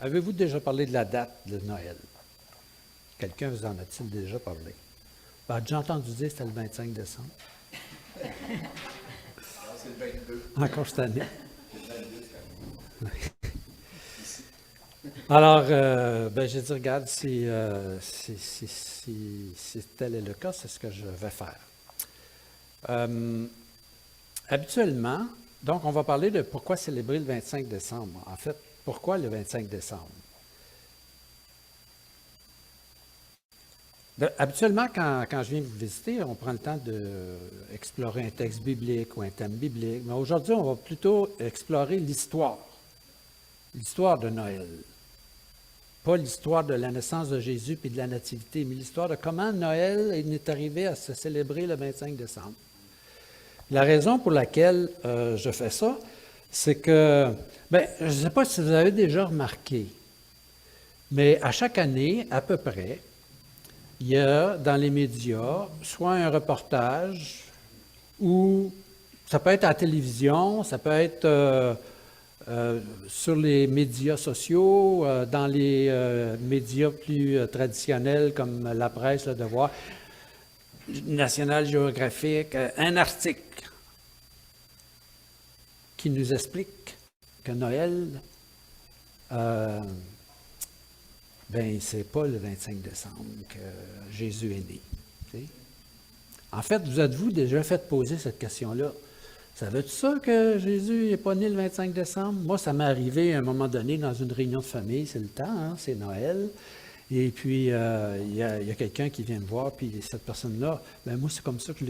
Avez-vous déjà parlé de la date de Noël? Quelqu'un vous en a-t-il déjà parlé? Ben, j'ai entendu dire que c'était le 25 décembre. C'est le 22. Encore cette année. C'est le 22, c'est quand même. Alors, j'ai dit, regarde, si tel est le cas, c'est ce que je vais faire. Habituellement, donc on va parler de pourquoi célébrer le 25 décembre. En fait, pourquoi le 25 décembre? Habituellement, quand je viens vous visiter, on prend le temps d'explorer un texte biblique ou un thème biblique. Mais aujourd'hui, on va plutôt explorer l'histoire de Noël. Pas l'histoire de la naissance de Jésus puis de la nativité, mais l'histoire de comment Noël est arrivé à se célébrer le 25 décembre. La raison pour laquelle je fais ça, c'est que, je ne sais pas si vous avez déjà remarqué, mais à chaque année, à peu près, il y a dans les médias soit un reportage ou ça peut être à la télévision, ça peut être sur les médias sociaux, dans les médias plus traditionnels comme la presse, Le Devoir, National Geographic, un article qui nous explique que Noël, c'est pas le 25 décembre que Jésus est né. T'sais. En fait, vous êtes-vous déjà fait poser cette question-là? Savais-tu ça que Jésus n'est pas né le 25 décembre? Moi, ça m'est arrivé à un moment donné dans une réunion de famille, c'est le temps, hein, c'est Noël. Et puis, il y a quelqu'un qui vient me voir, puis cette personne-là, moi, c'est comme ça que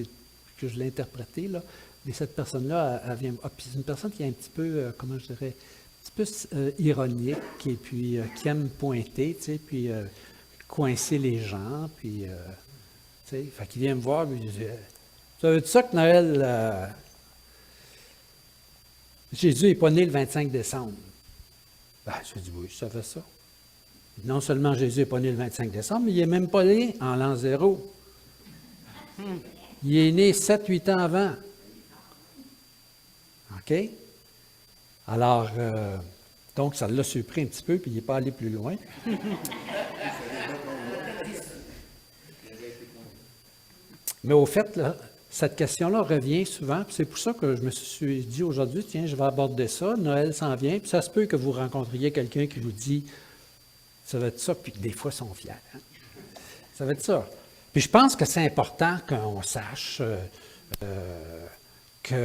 je l'ai interprété, là. Et cette personne-là, elle vient, puis c'est une personne qui est un petit peu, comment je dirais, un petit peu ironique, et puis qui aime pointer, tu sais, puis coincer les gens, puis, tu sais, fait qu'il vient me voir, puis il dit, savais-tu ça que Noël, Jésus n'est pas né le 25 décembre? Je dis, oui, je savais ça. Non seulement Jésus n'est pas né le 25 décembre, mais il n'est même pas né en l'an 0. Il est né 7-8 ans avant. OK? Alors, donc, ça l'a surpris un petit peu, puis il n'est pas allé plus loin. Mais au fait, là, cette question-là revient souvent, puis c'est pour ça que je me suis dit aujourd'hui, tiens, je vais aborder ça, Noël s'en vient, puis ça se peut que vous rencontriez quelqu'un qui vous dit, ça va être ça, puis des fois, ils sont fiers. Hein? Ça va être ça. Puis je pense que c'est important qu'on sache qu'il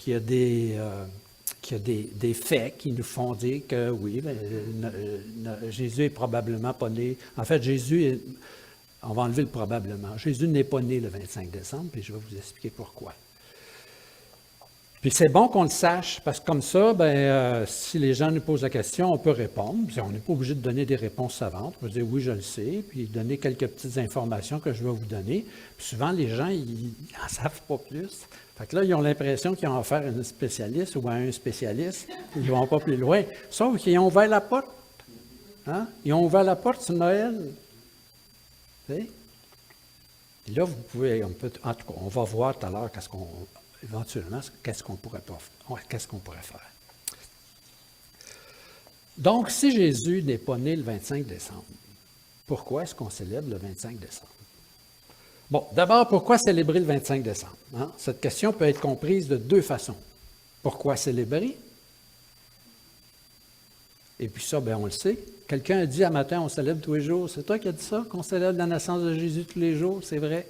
y a des faits qui nous font dire que oui, Jésus est probablement pas né. En fait, on va enlever le probablement. Jésus n'est pas né le 25 décembre, puis je vais vous expliquer pourquoi. Puis c'est bon qu'on le sache, parce que comme ça, si les gens nous posent la question, on peut répondre. Puis on n'est pas obligé de donner des réponses savantes. On peut dire oui, je le sais, puis donner quelques petites informations que je vais vous donner. Puis souvent, les gens, ils n'en savent pas plus. Fait que là, ils ont l'impression qu'ils ont affaire à un spécialiste ou à un spécialiste. Ils ne vont pas plus loin. Sauf qu'ils ont ouvert la porte. Hein? Ils ont ouvert la porte sur Noël. Et là, vous pouvez, en tout cas, on va voir tout à l'heure éventuellement, qu'est-ce qu'on pourrait faire. Donc, si Jésus n'est pas né le 25 décembre, pourquoi est-ce qu'on célèbre le 25 décembre? Bon, d'abord, pourquoi célébrer le 25 décembre? Hein? Cette question peut être comprise de deux façons. Pourquoi célébrer? Et puis ça, on le sait. Quelqu'un a dit à matin, on célèbre tous les jours. C'est toi qui as dit ça, qu'on célèbre la naissance de Jésus tous les jours, c'est vrai?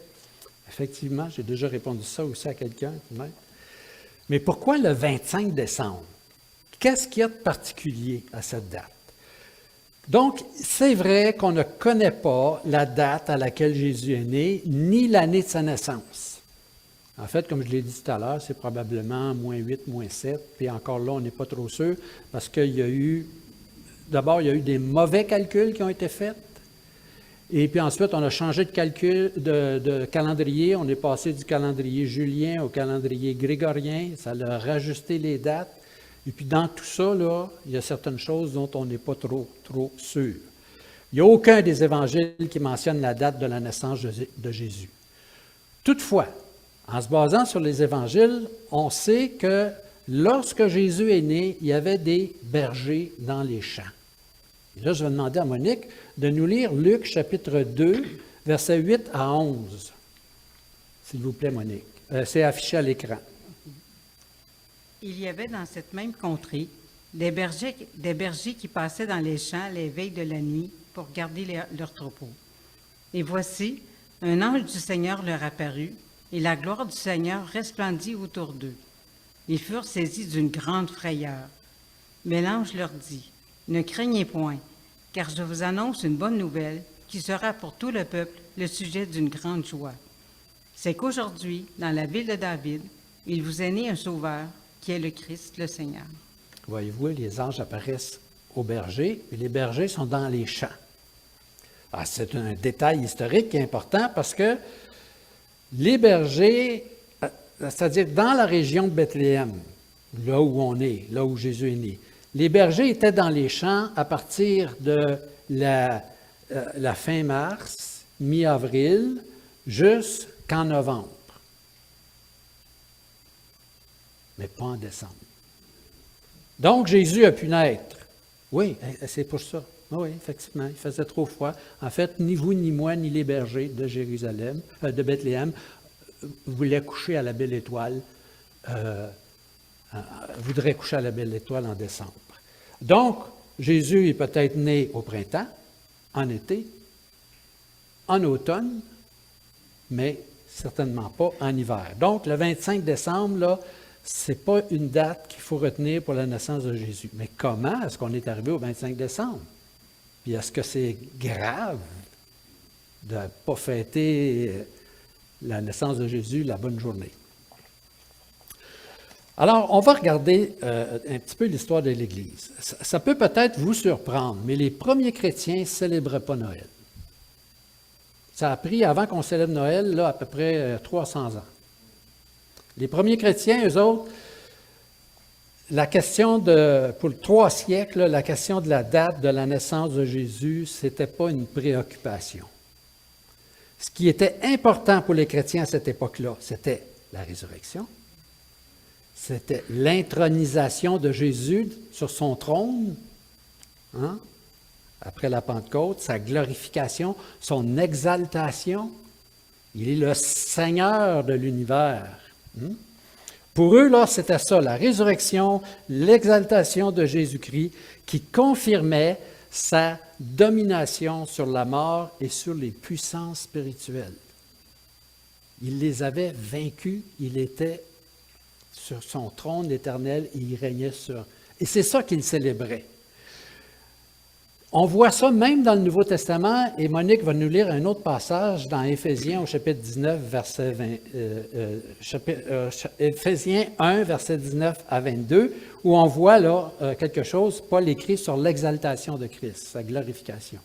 Effectivement, j'ai déjà répondu ça aussi à quelqu'un. Mais pourquoi le 25 décembre? Qu'est-ce qu'il y a de particulier à cette date? Donc, c'est vrai qu'on ne connaît pas la date à laquelle Jésus est né, ni l'année de sa naissance. En fait, comme je l'ai dit tout à l'heure, c'est probablement -8, -7, puis encore là, on n'est pas trop sûr, parce qu'il y a eu, d'abord, il y a eu des mauvais calculs qui ont été faits, et puis ensuite, on a changé de calendrier, on est passé du calendrier julien au calendrier grégorien, ça a rajusté les dates. Et puis dans tout ça, là, il y a certaines choses dont on n'est pas trop sûr. Il n'y a aucun des évangiles qui mentionne la date de la naissance de Jésus. Toutefois, en se basant sur les évangiles, on sait que lorsque Jésus est né, il y avait des bergers dans les champs. Et là, je vais demander à Monique de nous lire Luc chapitre 2, versets 8 à 11. S'il vous plaît, Monique. C'est affiché à l'écran. Il y avait dans cette même contrée des bergers qui passaient dans les champs les veilles de la nuit pour garder leurs troupeaux. Et voici, un ange du Seigneur leur apparut, et la gloire du Seigneur resplendit autour d'eux. Ils furent saisis d'une grande frayeur. Mais l'ange leur dit, « Ne craignez point, car je vous annonce une bonne nouvelle qui sera pour tout le peuple le sujet d'une grande joie. C'est qu'aujourd'hui, dans la ville de David, il vous est né un sauveur, qui est le Christ, le Seigneur. » Voyez-vous, les anges apparaissent aux bergers, et les bergers sont dans les champs. Ah, c'est un détail historique qui est important parce que les bergers, c'est-à-dire dans la région de Bethléem, là où on est, là où Jésus est né, les bergers étaient dans les champs à partir de la fin mars, mi-avril, jusqu'en novembre. Mais pas en décembre. Donc, Jésus a pu naître. Oui, c'est pour ça. Oui, effectivement, il faisait trop froid. En fait, ni vous, ni moi, ni les bergers de Jérusalem, de Bethléem, voulaient coucher à la belle étoile, voudraient coucher à la belle étoile en décembre. Donc, Jésus est peut-être né au printemps, en été, en automne, mais certainement pas en hiver. Donc, le 25 décembre, là, ce n'est pas une date qu'il faut retenir pour la naissance de Jésus. Mais comment est-ce qu'on est arrivé au 25 décembre? Puis est-ce que c'est grave de ne pas fêter la naissance de Jésus, la bonne journée? Alors, on va regarder un petit peu l'histoire de l'Église. Ça peut peut-être vous surprendre, mais les premiers chrétiens ne célébraient pas Noël. Ça a pris, avant qu'on célèbre Noël, là, à peu près 300 ans. Les premiers chrétiens, eux autres, pour 3 siècles, la question de la date de la naissance de Jésus, ce n'était pas une préoccupation. Ce qui était important pour les chrétiens à cette époque-là, c'était la résurrection, c'était l'intronisation de Jésus sur son trône, après la Pentecôte, sa glorification, son exaltation. Il est le Seigneur de l'univers. Pour eux, là, c'était ça, la résurrection, l'exaltation de Jésus-Christ qui confirmait sa domination sur la mort et sur les puissances spirituelles. Il les avait vaincus, il était sur son trône éternel et il régnait sur... Et c'est ça qu'ils célébraient. On voit ça même dans le Nouveau Testament, et Monique va nous lire un autre passage dans Éphésiens au chapitre 19, verset 20, Éphésiens 1, verset 19 à 22, où on voit là quelque chose, Paul écrit sur l'exaltation de Christ, sa glorification.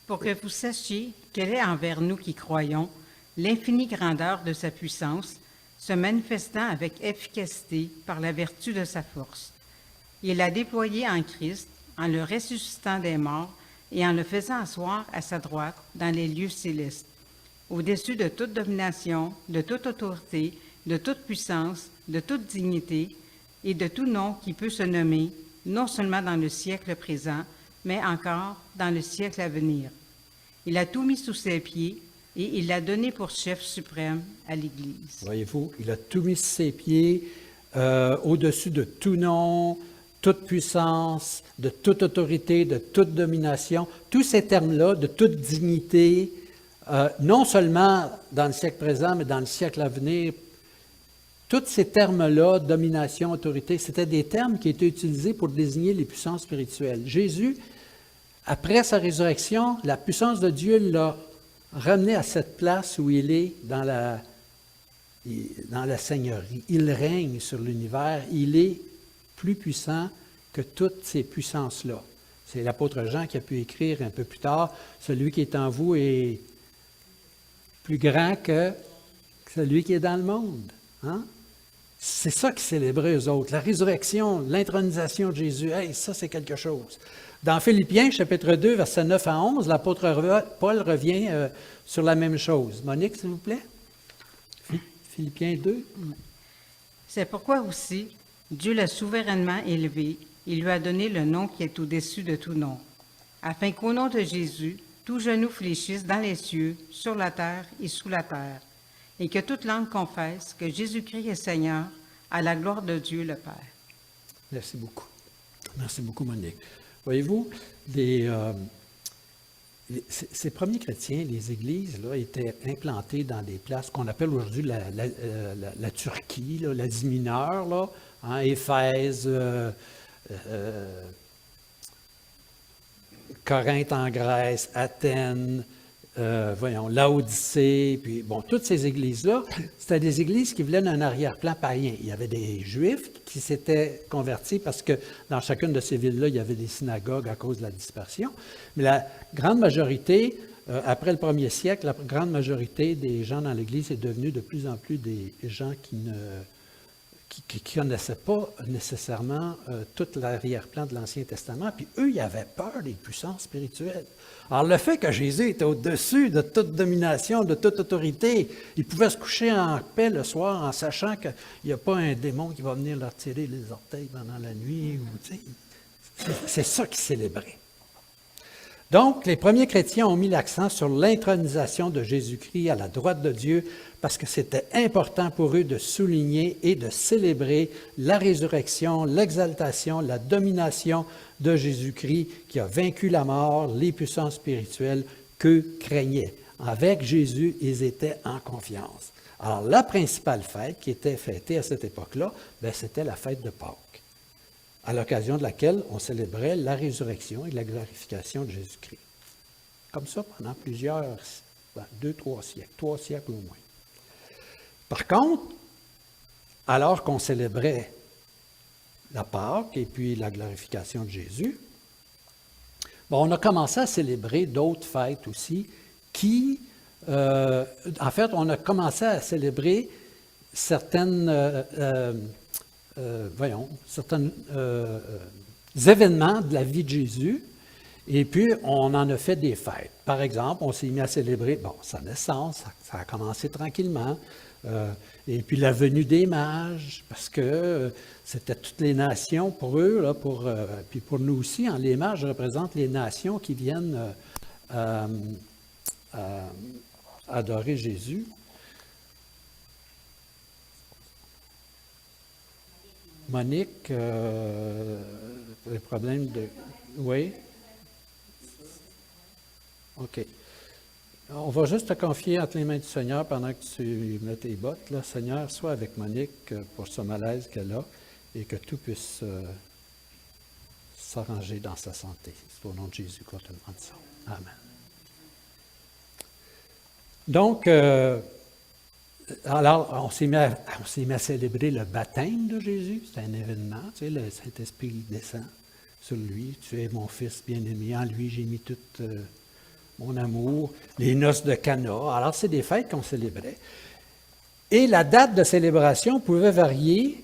Pour que vous sachiez quelle est envers nous qui croyons l'infinie grandeur de sa puissance, se manifestant avec efficacité par la vertu de sa force. Il l'a déployé en Christ, en le ressuscitant des morts et en le faisant asseoir à sa droite dans les lieux célestes, au-dessus de toute domination, de toute autorité, de toute puissance, de toute dignité et de tout nom qui peut se nommer, non seulement dans le siècle présent, mais encore dans le siècle à venir. Il a tout mis sous ses pieds et il l'a donné pour chef suprême à l'Église. Voyez-vous, il a tout mis sous ses pieds, au-dessus de tout nom, toute puissance, de toute autorité, de toute domination, tous ces termes-là, de toute dignité, non seulement dans le siècle présent, mais dans le siècle à venir, tous ces termes-là, domination, autorité, c'était des termes qui étaient utilisés pour désigner les puissances spirituelles. Jésus, après sa résurrection, la puissance de Dieu l'a ramené à cette place où il est dans la Seigneurie. Il règne sur l'univers, il est plus puissant que toutes ces puissances-là. C'est l'apôtre Jean qui a pu écrire un peu plus tard, « Celui qui est en vous est plus grand que celui qui est dans le monde. » C'est ça qu'ils célébraient eux autres, la résurrection, l'intronisation de Jésus. Hey, ça, c'est quelque chose. Dans Philippiens, chapitre 2, versets 9 à 11, l'apôtre Paul revient sur la même chose. Monique, s'il vous plaît. Philippiens 2. C'est pourquoi aussi, Dieu l'a souverainement élevé, il lui a donné le nom qui est au-dessus de tout nom, afin qu'au nom de Jésus, tout genou fléchisse dans les cieux, sur la terre et sous la terre, et que toute langue confesse que Jésus-Christ est Seigneur, à la gloire de Dieu le Père. Merci beaucoup. Merci beaucoup, Monique. Voyez-vous, ces premiers chrétiens, les églises, là, étaient implantées dans des places qu'on appelle aujourd'hui la Turquie, là, l'Asie mineure, là, hein, Éphèse, Corinthe en Grèce, Athènes, Laodicée, puis bon, toutes ces églises-là, c'était des églises qui venaient d'un arrière-plan païen. Il y avait des Juifs qui s'étaient convertis parce que dans chacune de ces villes-là, il y avait des synagogues à cause de la dispersion. Mais la grande majorité, après le 1er siècle, la grande majorité des gens dans l'Église est devenue de plus en plus des gens qui ne connaissaient pas nécessairement tout l'arrière-plan de l'Ancien Testament, puis eux, ils avaient peur des puissances spirituelles. Alors, le fait que Jésus était au-dessus de toute domination, de toute autorité, il pouvait se coucher en paix le soir en sachant qu'il n'y a pas un démon qui va venir leur tirer les orteils pendant la nuit. C'est ça qu'ils célébraient. Donc, les premiers chrétiens ont mis l'accent sur l'intronisation de Jésus-Christ à la droite de Dieu parce que c'était important pour eux de souligner et de célébrer la résurrection, l'exaltation, la domination de Jésus-Christ qui a vaincu la mort, les puissances spirituelles qu'eux craignaient. Avec Jésus, ils étaient en confiance. Alors, la principale fête qui était fêtée à cette époque-là, c'était la fête de Pâques, à l'occasion de laquelle on célébrait la résurrection et la glorification de Jésus-Christ. Comme ça pendant plusieurs, 2-3 siècles, 3 siècles au moins. Par contre, alors qu'on célébrait la Pâque et puis la glorification de Jésus, on a commencé à célébrer d'autres fêtes aussi qui, en fait, on a commencé à célébrer certains événements de la vie de Jésus, et puis on en a fait des fêtes. Par exemple, on s'est mis à célébrer sa naissance, ça a commencé tranquillement, et puis la venue des mages, parce que c'était toutes les nations pour eux, là, puis pour nous aussi, hein, les mages représentent les nations qui viennent adorer Jésus. Monique, les problèmes de... Oui? OK. On va juste te confier entre les mains du Seigneur pendant que tu mets tes bottes. Là. Seigneur, sois avec Monique pour ce malaise qu'elle a et que tout puisse s'arranger dans sa santé. C'est au nom de Jésus qu'on te demande ça. Amen. Donc, alors, on s'est mis à célébrer le baptême de Jésus. C'est un événement. Tu sais, le Saint-Esprit descend sur lui. Tu es mon fils bien-aimé. En lui, j'ai mis tout mon amour. Les noces de Cana. Alors, c'est des fêtes qu'on célébrait. Et la date de célébration pouvait varier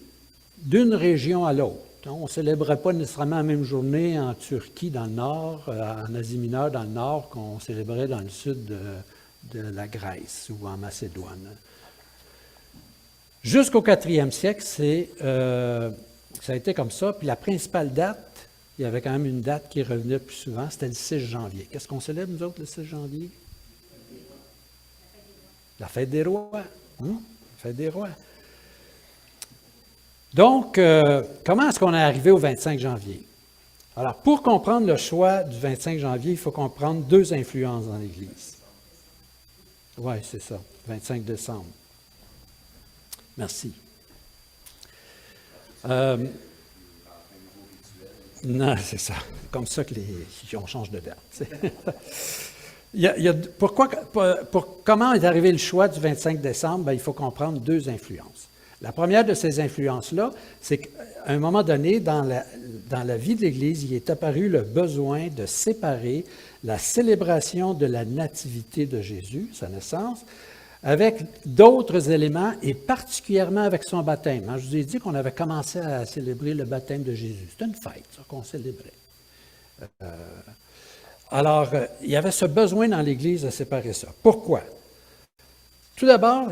d'une région à l'autre. On ne célébrait pas nécessairement la même journée en Turquie, dans le nord, en Asie mineure, dans le nord, qu'on célébrait dans le sud de la Grèce ou en Macédoine. Jusqu'au 4e siècle, ça a été comme ça. Puis la principale date, il y avait quand même une date qui revenait plus souvent, c'était le 6 janvier. Qu'est-ce qu'on célèbre, nous autres, le 6 janvier? La fête des rois. La fête des rois. Donc, comment est-ce qu'on est arrivé au 25 janvier? Alors, pour comprendre le choix du 25 janvier, il faut comprendre 2 influences dans l'Église. Oui, c'est ça, 25 décembre. Merci. Non, c'est ça. C'est comme ça qu'on change de date. Comment est arrivé le choix du 25 décembre? Il faut comprendre 2 influences. La première de ces influences-là, c'est qu'à un moment donné, dans la vie de l'Église, il est apparu le besoin de séparer la célébration de la nativité de Jésus, sa naissance, avec d'autres éléments et particulièrement avec son baptême. Je vous ai dit qu'on avait commencé à célébrer le baptême de Jésus. C'était une fête, ça, qu'on célébrait. Alors, il y avait ce besoin dans l'Église de séparer ça. Pourquoi? Tout d'abord,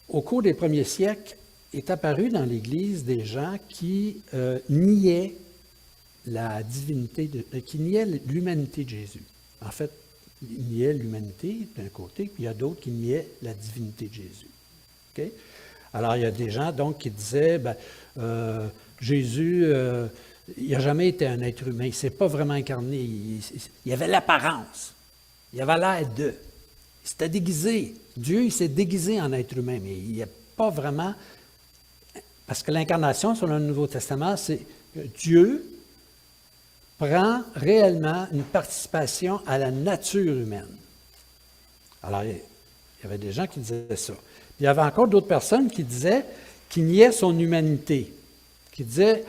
au cours des premiers siècles, est apparu dans l'Église des gens qui niaient la divinité, qui niait l'humanité de Jésus. En fait, il niait l'humanité d'un côté, puis il y a d'autres qui niaient la divinité de Jésus. Okay? Alors, il y a des gens donc qui disaient, Jésus, il n'a jamais été un être humain, il ne s'est pas vraiment incarné, il avait l'apparence, il avait l'air d'eux, il s'était déguisé. Dieu, il s'est déguisé en être humain, mais il n'y a pas vraiment... Parce que l'incarnation, selon le Nouveau Testament, c'est que Dieu prend réellement une participation à la nature humaine. Alors, il y avait des gens qui disaient ça. Il y avait encore d'autres personnes qui disaient qu'il niait son humanité, qui disaient,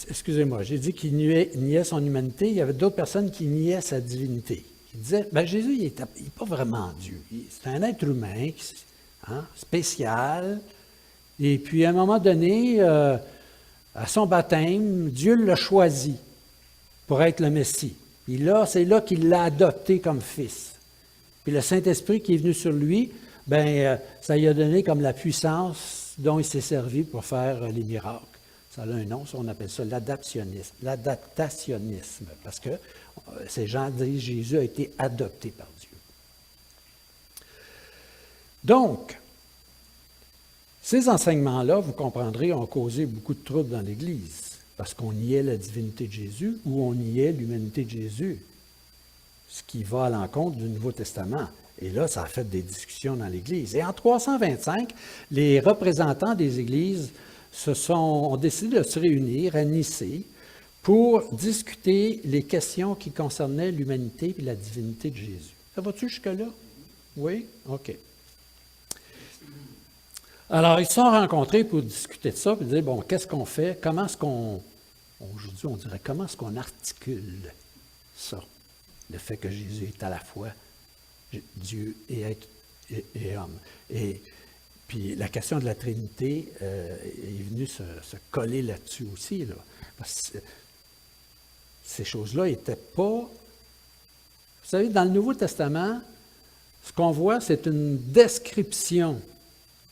excusez-moi, j'ai dit qu'il niait son humanité, il y avait d'autres personnes qui niaient sa divinité, qui disaient, Jésus, il n'est pas vraiment Dieu, c'est un être humain, spécial, et puis à un moment donné, à son baptême, Dieu l'a choisi pour être le Messie. Et là, c'est là qu'il l'a adopté comme fils. Puis le Saint-Esprit qui est venu sur lui, ça lui a donné comme la puissance dont il s'est servi pour faire les miracles. Ça a un nom, ça, on appelle ça l'adaptationnisme, parce que ces gens disent que Jésus a été adopté par Dieu. Donc, ces enseignements-là, vous comprendrez, ont causé beaucoup de troubles dans l'Église, parce qu'on niait la divinité de Jésus ou on niait l'humanité de Jésus, ce qui va à l'encontre du Nouveau Testament. Et là, ça a fait des discussions dans l'Église. Et en 325, les représentants des Églises ont décidé de se réunir à Nicée pour discuter les questions qui concernaient l'humanité et la divinité de Jésus. Ça va-tu jusque-là? Oui? OK. Alors, ils se sont rencontrés pour discuter de ça, puis dire, qu'est-ce qu'on fait? Comment est-ce qu'on, aujourd'hui, on dirait, comment est-ce qu'on articule ça? Le fait que Jésus est à la fois Dieu et homme. Et puis, la question de la Trinité est venue se coller là-dessus aussi, là. Parce que ces choses-là n'étaient pas... Vous savez, dans le Nouveau Testament, ce qu'on voit, c'est une description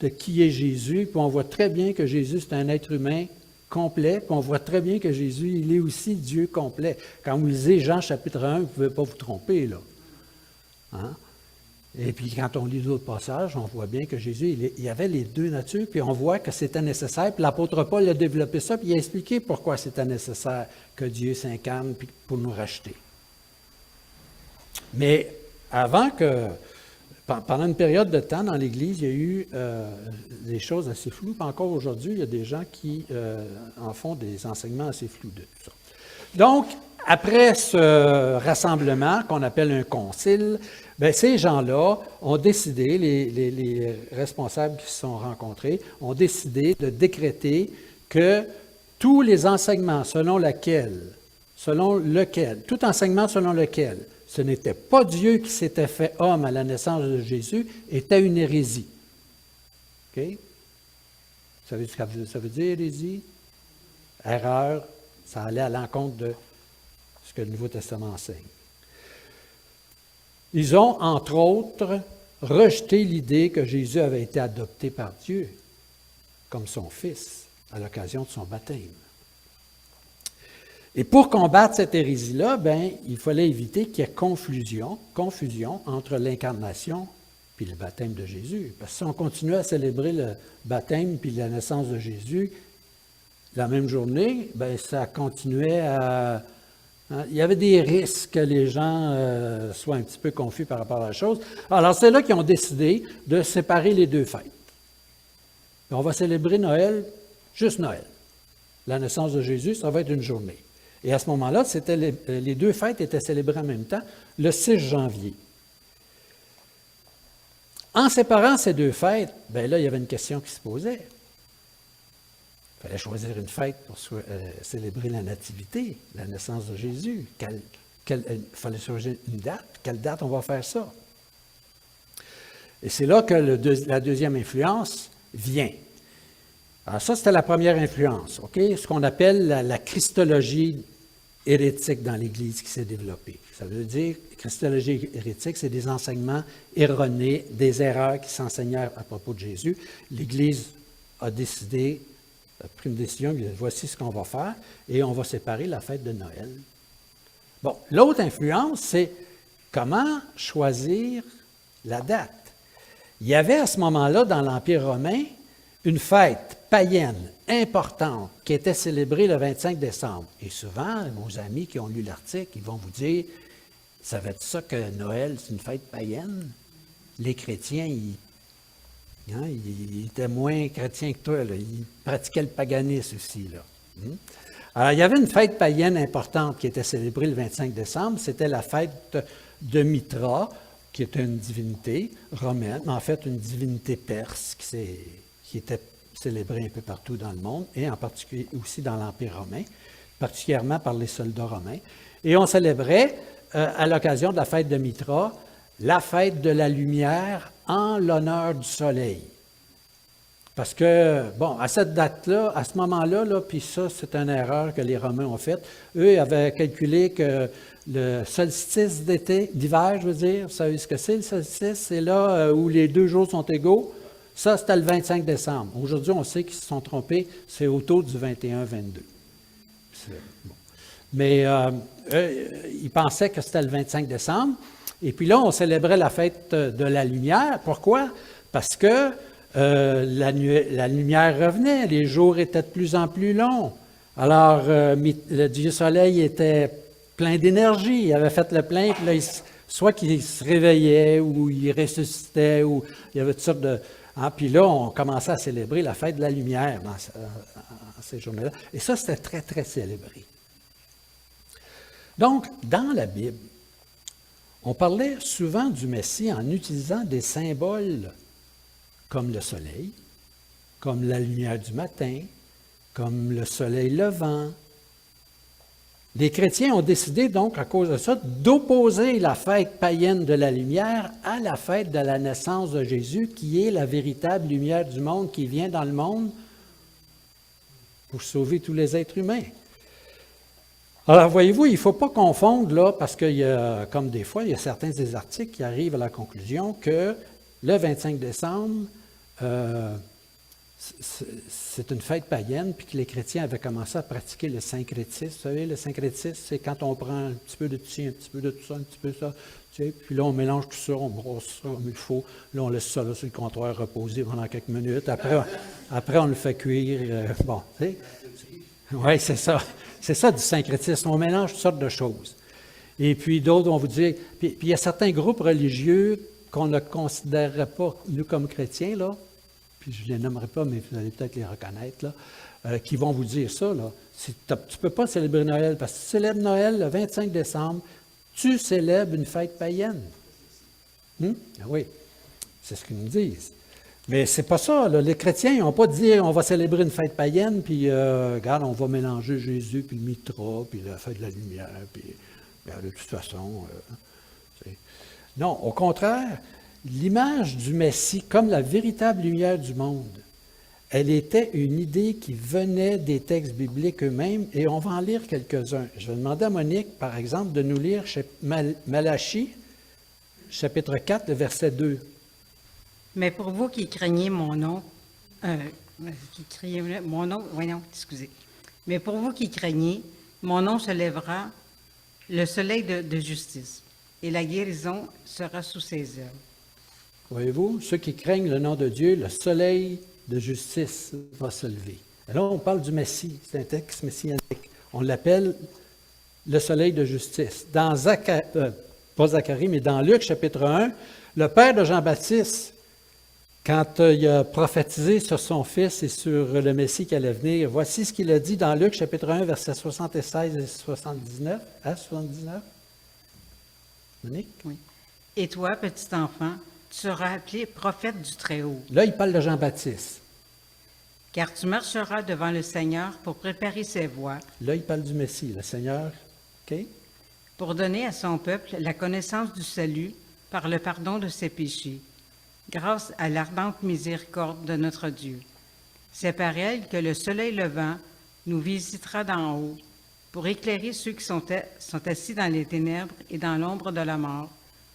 de qui est Jésus, puis on voit très bien que Jésus, c'est un être humain complet, puis on voit très bien que Jésus, il est aussi Dieu complet. Quand vous lisez Jean chapitre 1, vous ne pouvez pas vous tromper, là. Hein? Et puis quand on lit d'autres passages, on voit bien que Jésus, il y avait les deux natures, puis on voit que c'était nécessaire, puis l'apôtre Paul a développé ça, puis il a expliqué pourquoi c'était nécessaire que Dieu s'incarne puis pour nous racheter. Mais avant que... Pendant une période de temps dans l'Église, il y a eu des choses assez floues. Puis encore aujourd'hui, il y a des gens qui en font des enseignements assez flous de tout ça. Donc, après ce rassemblement qu'on appelle un concile, ces gens-là ont décidé, les responsables qui se sont rencontrés, ont décidé de décréter que tous les enseignements tout enseignement selon lequel ce n'était pas Dieu qui s'était fait homme à la naissance de Jésus, était une hérésie. OK? Vous savez ce que ça veut dire, hérésie? Erreur, ça allait à l'encontre de ce que le Nouveau Testament enseigne. Ils ont, entre autres, rejeté l'idée que Jésus avait été adopté par Dieu comme son fils à l'occasion de son baptême. Et pour combattre cette hérésie-là, il fallait éviter qu'il y ait confusion entre l'incarnation et le baptême de Jésus. Parce que si on continuait à célébrer le baptême puis la naissance de Jésus la même journée, ça continuait à... il y avait des risques que les gens soient un petit peu confus par rapport à la chose. Alors, c'est là qu'ils ont décidé de séparer les deux fêtes. Et on va célébrer Noël, juste Noël. La naissance de Jésus, ça va être une journée. Et à ce moment-là, les deux fêtes étaient célébrées en même temps, le 6 janvier. En séparant ces deux fêtes, là, il y avait une question qui se posait. Il fallait choisir une fête pour célébrer la nativité, la naissance de Jésus. Il fallait choisir une date. Quelle date on va faire ça? Et c'est là que la deuxième influence vient. Alors ça, c'était la première influence, OK? Ce qu'on appelle la christologie hérétique dans l'Église qui s'est développée. Ça veut dire, christologie hérétique, c'est des enseignements erronés, des erreurs qui s'enseignaient à propos de Jésus. L'Église a décidé pris une décision, il dit, voici ce qu'on va faire, et on va séparer la fête de Noël. Bon, l'autre influence, c'est comment choisir la date. Il y avait à ce moment-là, dans l'Empire romain, une fête païenne importante qui était célébrée le 25 décembre. Et souvent, nos amis qui ont lu l'article, ils vont vous dire, ça veut dire ça que Noël, c'est une fête païenne? Les chrétiens, ils étaient moins chrétiens que toi, là. Ils pratiquaient le paganisme aussi, là. Alors, il y avait une fête païenne importante qui était célébrée le 25 décembre. C'était la fête de Mitra, qui était une divinité romaine, mais en fait une divinité perse qui était célébrée un peu partout dans le monde, et en particulier aussi dans l'Empire romain, particulièrement par les soldats romains. Et on célébrait, à l'occasion de la fête de Mitra, la fête de la lumière en l'honneur du soleil. Parce que, bon, à cette date-là, à ce moment-là, là, puis ça, c'est une erreur que les Romains ont faite, eux avaient calculé que le solstice d'hiver, je veux dire, vous savez ce que c'est le solstice? C'est là où les 2 jours sont égaux. Ça, c'était le 25 décembre. Aujourd'hui, on sait qu'ils se sont trompés, c'est autour du 21-22. Bon. Mais ils pensaient que c'était le 25 décembre. Et puis là, on célébrait la fête de la lumière. Pourquoi? Parce que la lumière revenait, les jours étaient de plus en plus longs. Alors, le Dieu Soleil était plein d'énergie, il avait fait le plein, puis là, soit qu'il se réveillait, ou il ressuscitait, ou il y avait toutes sortes de... Puis là, on commençait à célébrer la fête de la lumière dans ces journées-là. Et ça, c'était très, très célébré. Donc, dans la Bible, on parlait souvent du Messie en utilisant des symboles comme le soleil, comme la lumière du matin, comme le soleil levant. Les chrétiens ont décidé donc, à cause de ça, d'opposer la fête païenne de la lumière à la fête de la naissance de Jésus, qui est la véritable lumière du monde qui vient dans le monde pour sauver tous les êtres humains. Alors, voyez-vous, il ne faut pas confondre, là, parce qu'il y a, comme des fois, il y a certains des articles qui arrivent à la conclusion que le 25 décembre, c'est une fête païenne, puis que les chrétiens avaient commencé à pratiquer le syncrétisme. Vous savez, le syncrétisme, c'est quand on prend un petit peu de ci, un petit peu de tout ça, un petit peu de ça, tu sais, puis là, on mélange tout ça, on brosse ça comme il faut. Là, on laisse ça là, sur le comptoir reposer pendant quelques minutes. Après on le fait cuire. Bon, tu sais. Oui, c'est ça. C'est ça du syncrétisme. On mélange toutes sortes de choses. Et puis d'autres vont vous dire... Puis il y a certains groupes religieux qu'on ne considérerait pas, nous, comme chrétiens, là, puis je ne les nommerai pas, mais vous allez peut-être les reconnaître, là, qui vont vous dire ça, là. Tu ne peux pas célébrer Noël, parce que tu célèbres Noël le 25 décembre, tu célèbres une fête païenne. Ah oui, c'est ce qu'ils nous disent. Mais c'est pas ça, là. Les chrétiens n'ont pas dit on va célébrer une fête païenne, puis regarde, on va mélanger Jésus, puis le Mitra, puis la fête de la lumière, puis de toute façon... Non, au contraire, l'image du Messie comme la véritable lumière du monde, elle était une idée qui venait des textes bibliques eux-mêmes, et on va en lire quelques-uns. Je vais demander à Monique, par exemple, de nous lire Malachie, chapitre 4, le verset 2. Mais pour vous qui craignez mon nom, Mais pour vous qui craignez, mon nom se lèvera, le soleil de justice, et la guérison sera sous ses ailes. Voyez-vous, ceux qui craignent le nom de Dieu, le soleil de justice va se lever. Alors, on parle du Messie, c'est un texte messianique. On l'appelle le soleil de justice. Dans pas Zacharie, mais dans Luc, chapitre 1, le père de Jean-Baptiste, quand il a prophétisé sur son fils et sur le Messie qui allait venir, voici ce qu'il a dit dans Luc, chapitre 1, versets 76 et 79. À 79? Monique? Oui. Et toi, petit enfant, tu seras appelé prophète du Très-Haut. Là, il parle de Jean-Baptiste. Car tu marcheras devant le Seigneur pour préparer ses voies. Là, il parle du Messie, le Seigneur. OK? Pour donner à son peuple la connaissance du salut par le pardon de ses péchés, grâce à l'ardente miséricorde de notre Dieu. C'est par elle que le soleil levant nous visitera d'en haut, pour éclairer ceux qui sont assis dans les ténèbres et dans l'ombre de la mort,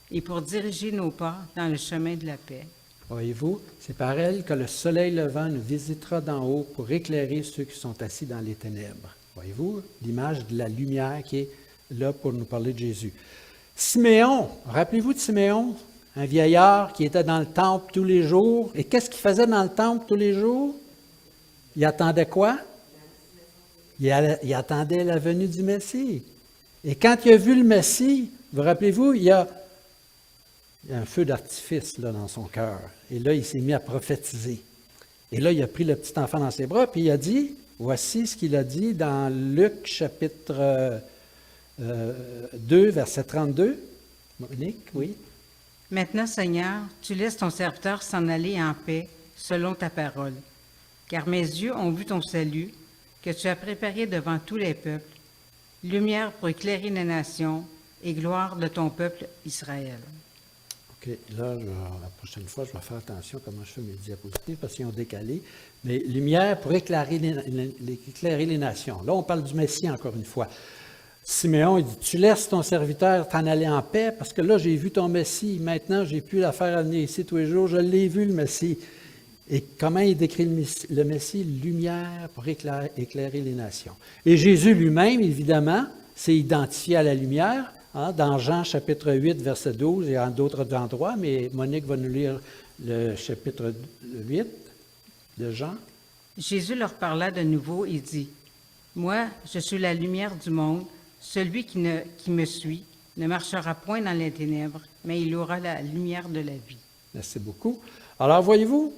et pour diriger nos pas dans le chemin de la paix. Voyez-vous, c'est par elle que le soleil levant nous visitera d'en haut pour éclairer ceux qui sont assis dans les ténèbres. Voyez-vous, l'image de la lumière qui est là pour nous parler de Jésus. Siméon, rappelez-vous de Siméon, un vieillard qui était dans le temple tous les jours. Et qu'est-ce qu'il faisait dans le temple tous les jours? Il attendait quoi? Il attendait la venue du Messie. Et quand il a vu le Messie, vous rappelez-vous, il y a un feu d'artifice là, dans son cœur. Et là, il s'est mis à prophétiser. Et là, il a pris le petit enfant dans ses bras, puis il a dit, voici ce qu'il a dit dans Luc chapitre 2, verset 32. Monique, oui. Maintenant, Seigneur, tu laisses ton serviteur s'en aller en paix, selon ta parole. Car mes yeux ont vu ton salut, que tu as préparé devant tous les peuples, lumière pour éclairer les nations et gloire de ton peuple Israël. OK, là, la prochaine fois, je vais faire attention comment je fais mes diapositives, parce qu'ils ont décalé. Mais lumière pour éclairer les nations. Là, on parle du Messie encore une fois. Siméon, il dit, tu laisses ton serviteur t'en aller en paix, parce que là, j'ai vu ton Messie, maintenant, j'ai plus la faire venir ici tous les jours, je l'ai vu, le Messie. Et comment il décrit le Messie? Lumière pour éclairer les nations. Et Jésus lui-même, évidemment, s'est identifié à la lumière, hein, dans Jean chapitre 8, verset 12, et en d'autres endroits, mais Monique va nous lire le chapitre 8 de Jean. Jésus leur parla de nouveau et dit, « Moi, je suis la lumière du monde. Celui qui me suit ne marchera point dans les ténèbres, mais il aura la lumière de la vie. » Merci beaucoup. Alors, voyez-vous,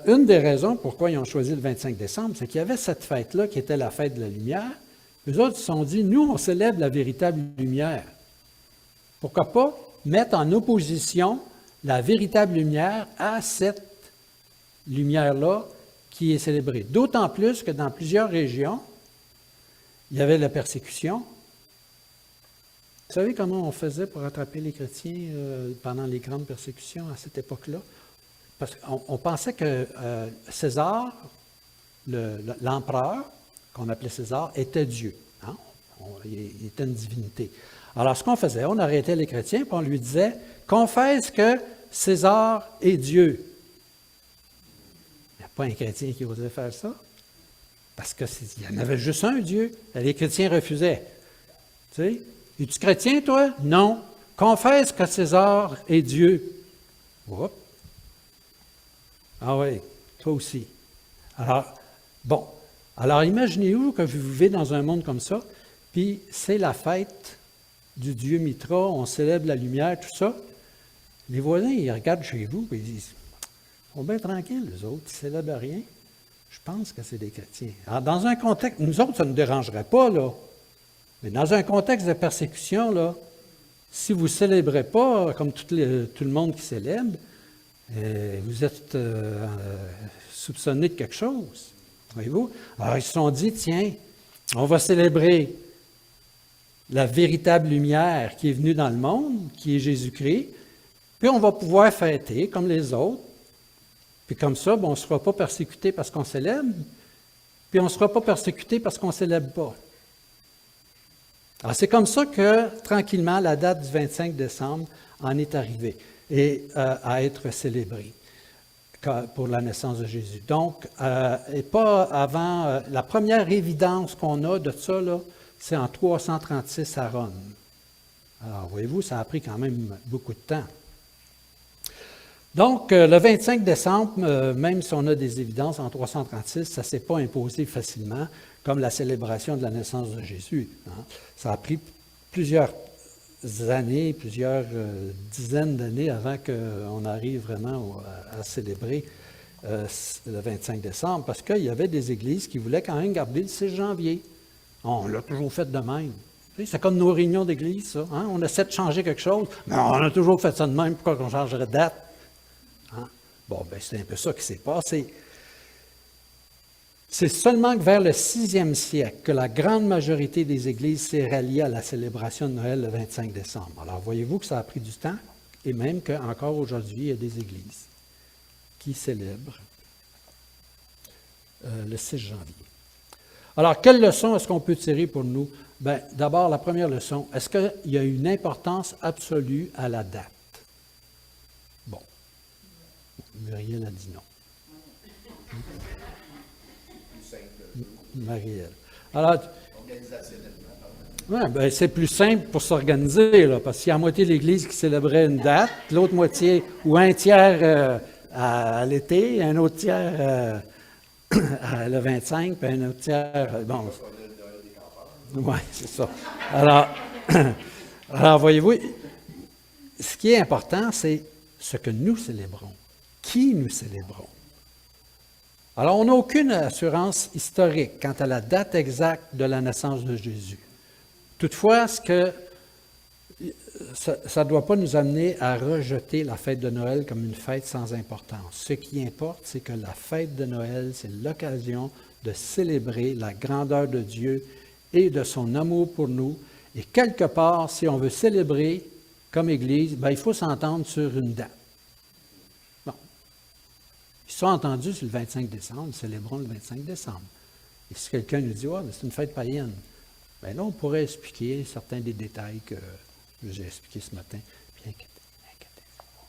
une des raisons pourquoi ils ont choisi le 25 décembre, c'est qu'il y avait cette fête-là qui était la fête de la lumière. Les autres se sont dit, nous, on célèbre la véritable lumière. Pourquoi pas mettre en opposition la véritable lumière à cette lumière-là qui est célébrée. D'autant plus que dans plusieurs régions, il y avait la persécution. Vous savez comment on faisait pour attraper les chrétiens pendant les grandes persécutions à cette époque-là? Parce qu'on pensait que César, l'empereur, qu'on appelait César, était Dieu. Hein? Il était une divinité. Alors, ce qu'on faisait, on arrêtait les chrétiens et on lui disait « Confesse que César est Dieu ». Il n'y a pas un chrétien qui osait faire ça. Parce qu'il y en avait juste un Dieu. Les chrétiens refusaient. Tu sais, es-tu chrétien, toi? Non. Confesse que César est Dieu. Oups. Ah oui, toi aussi. Alors, bon. Alors, imaginez-vous que vous vivez dans un monde comme ça, puis c'est la fête du Dieu Mitra, on célèbre la lumière, tout ça. Les voisins, ils regardent chez vous, puis ils disent, ils sont bien tranquilles, les autres, ils ne célèbrent rien. Je pense que c'est des chrétiens. Alors, dans un contexte, nous autres, ça ne nous dérangerait pas, là. Mais dans un contexte de persécution, là, si vous ne célébrez pas, comme tout le monde qui célèbre, vous êtes soupçonné de quelque chose. Voyez-vous? Alors, ils se sont dit, tiens, on va célébrer la véritable lumière qui est venue dans le monde, qui est Jésus-Christ, puis on va pouvoir fêter comme les autres. Puis comme ça, on ne sera pas persécuté parce qu'on célèbre, puis on ne sera pas persécuté parce qu'on ne célèbre pas. Alors c'est comme ça que, tranquillement, la date du 25 décembre en est arrivée et à être célébrée pour la naissance de Jésus. Donc, et pas avant, la première évidence qu'on a de ça, là, c'est en 336 à Rome. Alors, voyez-vous, ça a pris quand même beaucoup de temps. Donc, le 25 décembre, même si on a des évidences en 336, ça ne s'est pas imposé facilement, comme la célébration de la naissance de Jésus. Hein. Ça a pris plusieurs années, plusieurs dizaines d'années avant qu'on arrive vraiment à célébrer le 25 décembre, parce qu'il y avait des églises qui voulaient quand même garder le 6 janvier. On l'a toujours fait de même. C'est comme nos réunions d'église, ça. Hein? On essaie de changer quelque chose, mais on a toujours fait ça de même. Pourquoi on changerait de date? Hein? Bon, ben c'est un peu ça qui s'est passé. C'est seulement que vers le 6e siècle que la grande majorité des églises s'est ralliée à la célébration de Noël le 25 décembre. Alors, voyez-vous que ça a pris du temps, et même qu'encore aujourd'hui, il y a des églises qui célèbrent le 6 janvier. Alors, quelle leçon est-ce qu'on peut tirer pour nous? Bien, d'abord, la première leçon, est-ce qu'il y a une importance absolue à la date? Bon. Muriel a dit non. Plus simple, le jeu, Marielle. Alors, organisationnellement. ouais, ben, c'est plus simple pour s'organiser, là, parce qu'il y a la moitié de l'Église qui célébrait une date, l'autre moitié, ou un tiers à l'été, un autre tiers le 25, puis un autre tiers, bon. Oui, c'est ça. Alors, voyez-vous, ce qui est important, c'est ce que nous célébrons. Qui nous célébrons? Alors, on n'a aucune assurance historique quant à la date exacte de la naissance de Jésus. Toutefois, ça ne doit pas nous amener à rejeter la fête de Noël comme une fête sans importance. Ce qui importe, c'est que la fête de Noël, c'est l'occasion de célébrer la grandeur de Dieu et de son amour pour nous. Et quelque part, si on veut célébrer comme Église, ben, il faut s'entendre sur une date. Bon. Ils sont entendus sur le 25 décembre, célébrons le 25 décembre. Et si quelqu'un nous dit, c'est une fête païenne, bien là, on pourrait expliquer certains des détails que j'ai expliqués ce matin. Puis inquiétez-vous pas.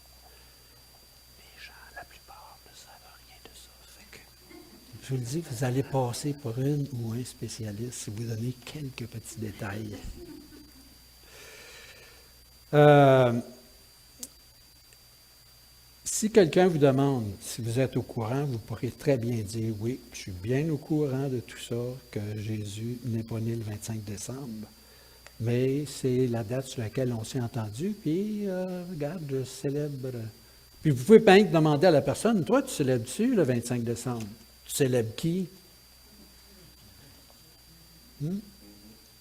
Les gens, la plupart, ne savent rien de ça. Fait que, je vous le dis, vous allez passer pour une ou un spécialiste si vous donnez quelques petits détails. Si quelqu'un vous demande si vous êtes au courant, vous pourrez très bien dire « Oui, je suis bien au courant de tout ça, que Jésus n'est pas né le 25 décembre, mais c'est la date sur laquelle on s'est entendu, puis regarde, je célèbre. » Puis vous pouvez bien demander à la personne « Toi, tu célèbres-tu le 25 décembre? Tu célèbres qui?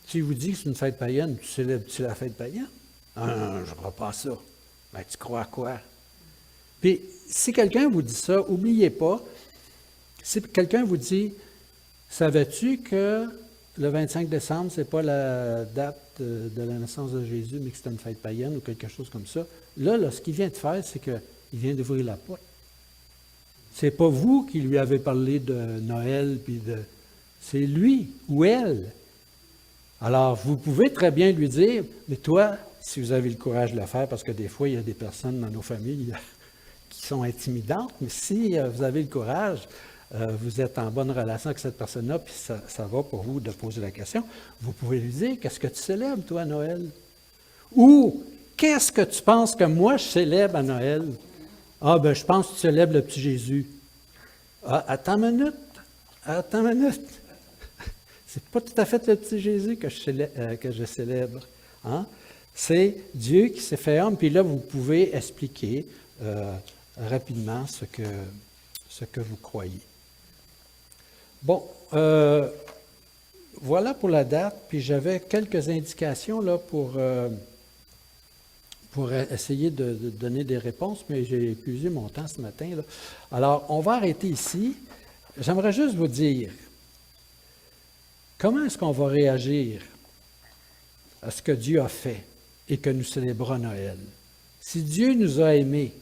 S'il vous dit que c'est une fête païenne, tu célèbres-tu la fête païenne? Ah, je ne crois pas à ça. Ben, tu crois à quoi? Puis, si quelqu'un vous dit ça, n'oubliez pas, si quelqu'un vous dit, savais-tu que le 25 décembre, ce n'est pas la date de la naissance de Jésus, mais que c'est une fête païenne ou quelque chose comme ça, là, ce qu'il vient de faire, c'est qu'il vient d'ouvrir la porte. Ce n'est pas vous qui lui avez parlé de Noël, c'est lui ou elle. Alors, vous pouvez très bien lui dire, mais toi, si vous avez le courage de le faire, parce que des fois, il y a des personnes dans nos familles qui sont intimidantes, mais si vous avez le courage, vous êtes en bonne relation avec cette personne-là, puis ça va pour vous de poser la question, vous pouvez lui dire, qu'est-ce que tu célèbres, toi, à Noël? Ou, qu'est-ce que tu penses que moi, je célèbre à Noël? Ah, ben, je pense que tu célèbres le petit Jésus. Ah, attends une minute. C'est pas tout à fait le petit Jésus que je célèbre. Hein? C'est Dieu qui s'est fait homme, puis là, vous pouvez expliquer rapidement ce que vous croyez. Bon, voilà pour la date, puis j'avais quelques indications là pour essayer de donner des réponses, mais j'ai épuisé mon temps ce matin, là. Alors, on va arrêter ici. J'aimerais juste vous dire, comment est-ce qu'on va réagir à ce que Dieu a fait et que nous célébrons Noël? Si Dieu nous a aimés,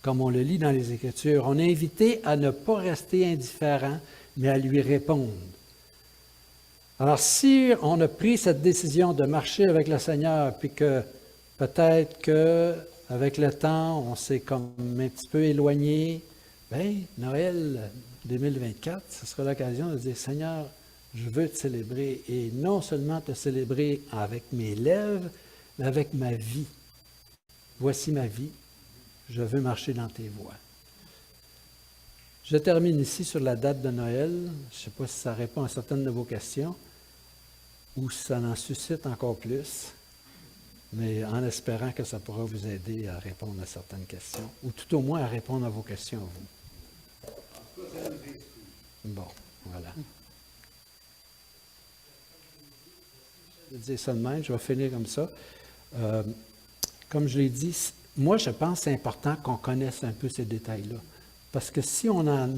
comme on le lit dans les Écritures, on est invité à ne pas rester indifférent, mais à lui répondre. Alors, si on a pris cette décision de marcher avec le Seigneur, puis que peut-être qu'avec le temps, on s'est comme un petit peu éloigné, bien, Noël 2024, ce sera l'occasion de dire, Seigneur, je veux te célébrer, et non seulement te célébrer avec mes lèvres, mais avec ma vie. Voici ma vie, je veux marcher dans tes voies. Je termine ici sur la date de Noël. Je ne sais pas si ça répond à certaines de vos questions ou si ça en suscite encore plus, mais en espérant que ça pourra vous aider à répondre à certaines questions, ou tout au moins à répondre à vos questions, vous. Bon, voilà. Je vais dire ça de même, je vais finir comme ça. Comme je l'ai dit, moi, je pense que c'est important qu'on connaisse un peu ces détails-là. Parce que si on n'en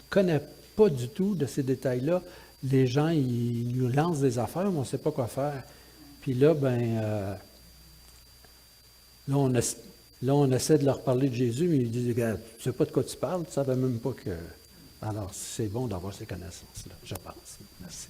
connaît pas du tout de ces détails-là, les gens, ils nous lancent des affaires, mais on ne sait pas quoi faire. Puis là, on essaie de leur parler de Jésus, mais ils disent, regarde, tu ne sais pas de quoi tu parles, tu ne savais même pas que... Alors, c'est bon d'avoir ces connaissances-là, je pense. Merci.